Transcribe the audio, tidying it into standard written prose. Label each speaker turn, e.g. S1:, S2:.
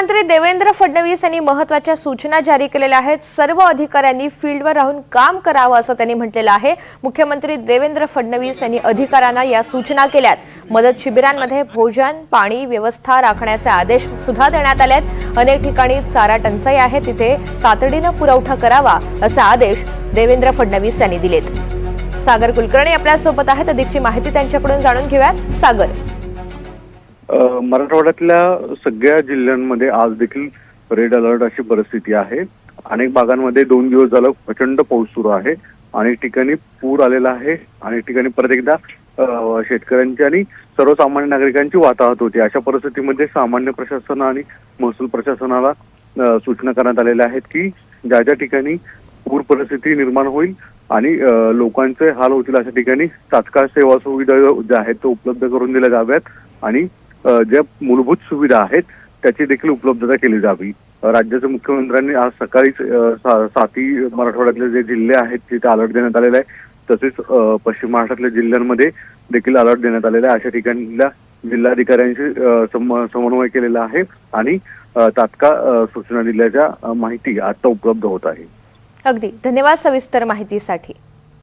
S1: मुख्यमंत्री देवेंद्र फडणवीस यांनी महत्त्वाच्या सूचना जारी केलेल्या आहेत। सर्व अधिकाऱ्यांनी फील्डवर राहून काम करावं असं त्यांनी म्हटलेलं आहे। मुख्यमंत्री देवेंद्र फडणवीस यांनी अधिकाऱ्यांना या सूचना केल्यात। मदत शिबिरांमध्ये भोजन पाणी व्यवस्था राखण्याचे आदेश सुद्धा देण्यात आलेत। अनेक ठिकाणी चारा टंचाई आहे, तिथे तातडीने पुरवठा करावा असे आदेश देवेंद्र फडणवीस यांनी दिलेत। सागर कुलकर्णी आपल्या सोबत आहेत, अधिकची माहिती त्यांच्याकडून जाणून घेऊयात। सागर,
S2: मराठवाड्यातल्या सगळ्या जिल्ह्यांमध्ये आज देखील रेड अलर्ट अशी परिस्थिती आहे। अनेक भागांमध्ये 2 दिवस झालं प्रचंड पाऊस सुरू आहे। अनेक ठिकाणी पूर आलेला आहे। अनेक ठिकाणी परत एकदा शेतकऱ्यांची आणि सर्वसामान्य नागरिकांची वाताहत होती। अशा परिस्थितीमध्ये सामान्य प्रशासन आणि महसूल प्रशासनाला सूचना करण्यात आलेल्या आहेत की ज्या ज्या ठिकाणी पूर परिस्थिती निर्माण होईल आणि लोकांचे हाल होतील अशा ठिकाणी तात्काळ सेवा सुविधा ज्या आहेत त्या उपलब्ध करून दिल्या जाव्यात आणि ज्या मूलभूत सुविधा आहेत त्याची देखील उपलब्धता केली जावी। राज्याच्या मुख्यमंत्र्यांनी आज सकाळीच 7 मराठवाड्यातले जे जिल्हे आहेत तिथे अलर्ट देण्यात आलेला आहे। तसेच पश्चिम महाराष्ट्रातल्या जिल्ह्यांमध्ये देखील अलर्ट देण्यात आलेला आहे। अशा ठिकाणच्या जिल्हाधिकाऱ्यांशी समन्वय केलेला आहे आणि तात्काळ सूचना दिल्याच्या माहिती आता उपलब्ध होत आहे।
S1: अगदी धन्यवाद सविस्तर माहितीसाठी।